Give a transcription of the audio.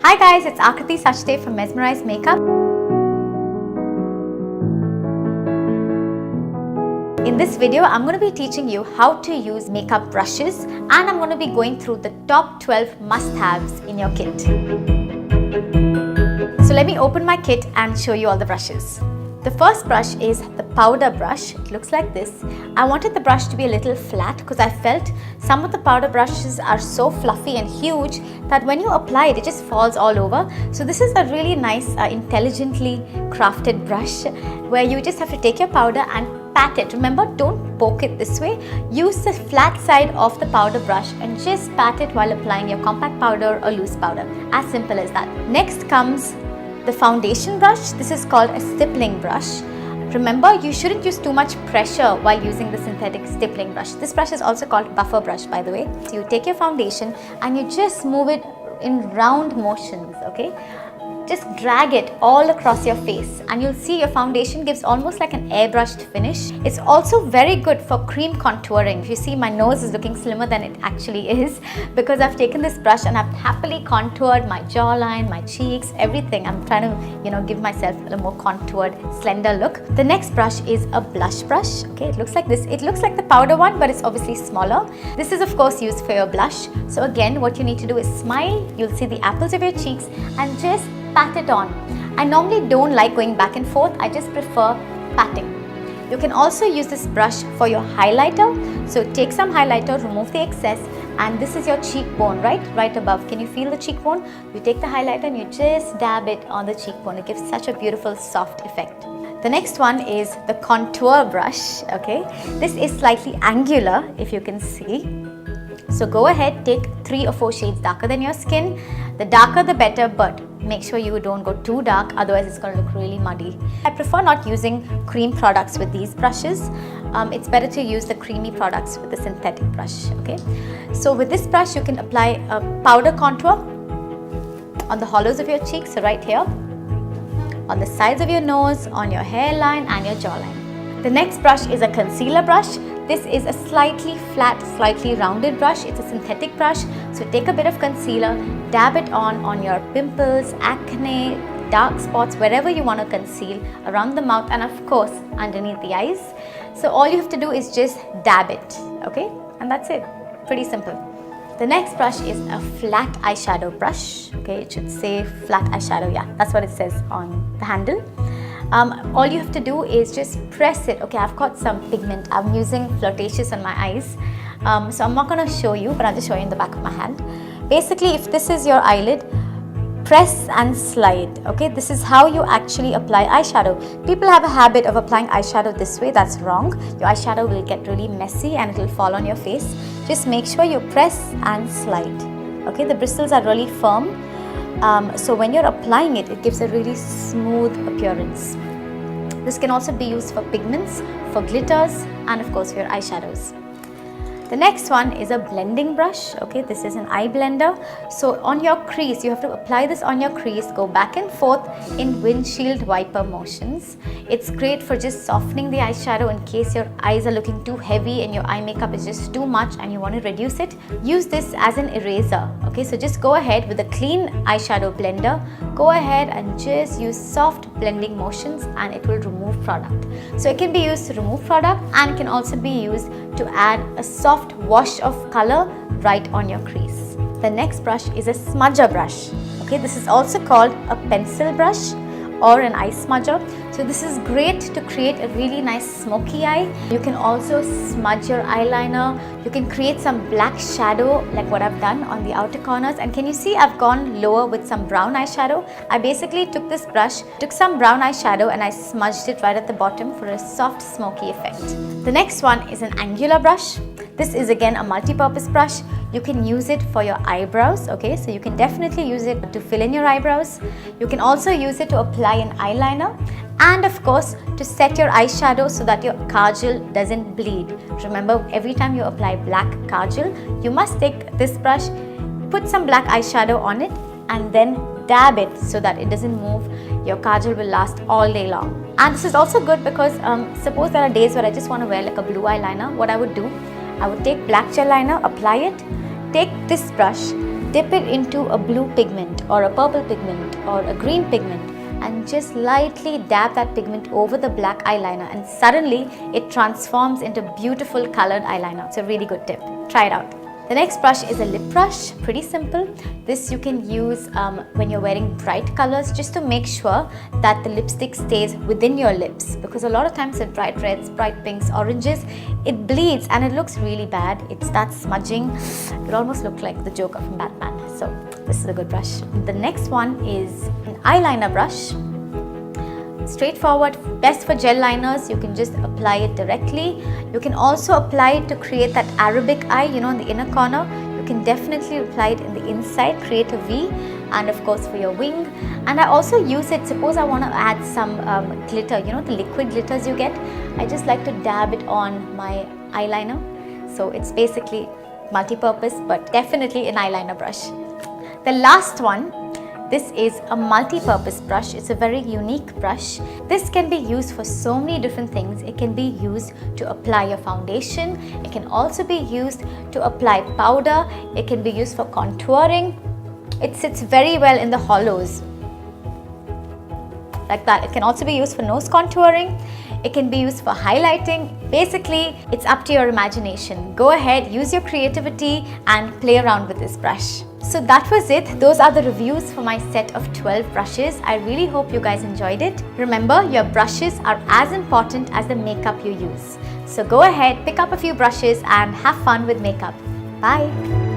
Hi guys, it's Akriti Sachdev from Mesmereyes Makeup. In this video, I'm going to be teaching you how to use makeup brushes, and I'm going to be going through the top 12 must-haves in your kit. So let me open my kit and show you all the brushes. The first brush is the powder brush. It looks like this. I wanted the brush to be a little flat because I felt some of the powder brushes are so fluffy and huge that when you apply it, it just falls all over. So this is a really nice, intelligently crafted brush where you just have to take your powder and pat it. Remember, don't poke it this way. Use the flat side of the powder brush and just pat it while applying your compact powder or loose powder. As simple as that. Next comes the foundation brush. This is called a stippling brush. Remember, you shouldn't use too much pressure while using the synthetic stippling brush. This brush is also called buffer brush, by the way. So you take your foundation and you just move it in round motions, okay? Just drag it all across your face and you'll see your foundation gives almost like an airbrushed finish. It's also very good for cream contouring. If you see, my nose is looking slimmer than it actually is because I've taken this brush and I've happily contoured my jawline, my cheeks, everything. I'm trying to, give myself a more contoured, slender look. The next brush is a blush brush. Okay, it looks like this. It looks like the powder one, but it's obviously smaller. This is of course used for your blush. So again, what you need to do is smile. You'll see the apples of your cheeks and just pat it on. I normally don't like going back and forth. I just prefer patting. You can also use this brush for your highlighter. So take some highlighter, remove the excess, and this is your cheekbone, right above. Can you feel the cheekbone? You take the highlighter and you just dab it on the cheekbone. It gives such a beautiful soft effect. The next one is the contour brush, okay? This is slightly angular, if you can see. So go ahead, take 3 or 4 shades darker than your skin. The darker the better, but make sure you don't go too dark, otherwise it's going to look really muddy. I prefer not using cream products with these brushes. It's better to use the creamy products with the synthetic brush, okay? So with this brush, you can apply a powder contour on the hollows of your cheeks, so right here, on the sides of your nose, on your hairline and your jawline. The next brush is a concealer brush. This is a slightly flat, slightly rounded brush. It's a synthetic brush. So take a bit of concealer, dab it on your pimples, acne, dark spots, wherever you want to conceal, around the mouth and of course underneath the eyes. So all you have to do is just dab it, okay? And that's it. Pretty simple. The next brush is a flat eyeshadow brush. Okay, it should say flat eyeshadow. Yeah, that's what it says on the handle. All you have to do is just press it. Okay, I've got some pigment. I'm using Flirtatious on my eyes. So I'm not going to show you, but I'll just show you in the back of my hand. Basically, if this is your eyelid, press and slide. Okay, this is how you actually apply eyeshadow. People have a habit of applying eyeshadow this way. That's wrong. Your eyeshadow will get really messy and it will fall on your face. Just make sure you press and slide. Okay, the bristles are really firm. So when you're applying it, it gives a really smooth appearance. This can also be used for pigments, for glitters, and of course for your eyeshadows. The next one is a blending brush. Okay, this is an eye blender. So on your crease, you have to apply this on your crease, go back and forth in windshield wiper motions. It's great for just softening the eyeshadow in case your eyes are looking too heavy and your eye makeup is just too much and you want to reduce it. Use this as an eraser. Okay, so just go ahead with a clean eyeshadow blender. Go ahead and just use soft blending motions and it will remove product. So it can be used to remove product and can also be used to add a soft wash of color right on your crease. The next brush is a smudger brush. Okay, this is also called a pencil brush or an eye smudger. So this is great to create a really nice smoky eye. You can also smudge your eyeliner. You can create some black shadow like what I've done on the outer corners. And can you see I've gone lower with some brown eyeshadow? I basically took this brush, took some brown eyeshadow and I smudged it right at the bottom for a soft smoky effect. The next one is an angular brush. This is again a multi-purpose brush. You can use it for your eyebrows, okay? So you can definitely use it to fill in your eyebrows. You can also use it to apply an eyeliner and of course to set your eyeshadow so that your kajal doesn't bleed. Remember, every time you apply black kajal, you must take this brush, put some black eyeshadow on it and then dab it so that it doesn't move. Your kajal will last all day long. And this is also good because suppose there are days where I just want to wear like a blue eyeliner. What I would do, I would take black gel liner, apply it, take this brush, dip it into a blue pigment or a purple pigment or a green pigment and just lightly dab that pigment over the black eyeliner, and suddenly it transforms into beautiful colored eyeliner. It's a really good tip. Try it out. The next brush is a lip brush. Pretty simple. This you can use when you're wearing bright colors, just to make sure that the lipstick stays within your lips, because a lot of times with bright reds, bright pinks, oranges, it bleeds and it looks really bad. It starts smudging. It almost looks like the Joker from Batman. So this is a good brush. The next one is an eyeliner brush. Straightforward, best for gel liners. You can just apply it directly. You can also apply it to create that Arabic eye, you know, in the inner corner. You can definitely apply it in the inside, create a V, and of course for your wing. And I also use it, suppose I want to add some glitter, you know, the liquid glitters you get. I just like to dab it on my eyeliner. So it's basically multi-purpose, but definitely an eyeliner brush. The last one, this is a multi-purpose brush. It's a very unique brush. This can be used for so many different things. It can be used to apply your foundation. It can also be used to apply powder. It can be used for contouring. It sits very well in the hollows, like that. It can also be used for nose contouring. It can be used for highlighting. Basically, it's up to your imagination. Go ahead, use your creativity and play around with this brush. So that was it. Those are the reviews for my set of 12 brushes. I really hope you guys enjoyed it. Remember, your brushes are as important as the makeup you use. So go ahead, pick up a few brushes and have fun with makeup. Bye.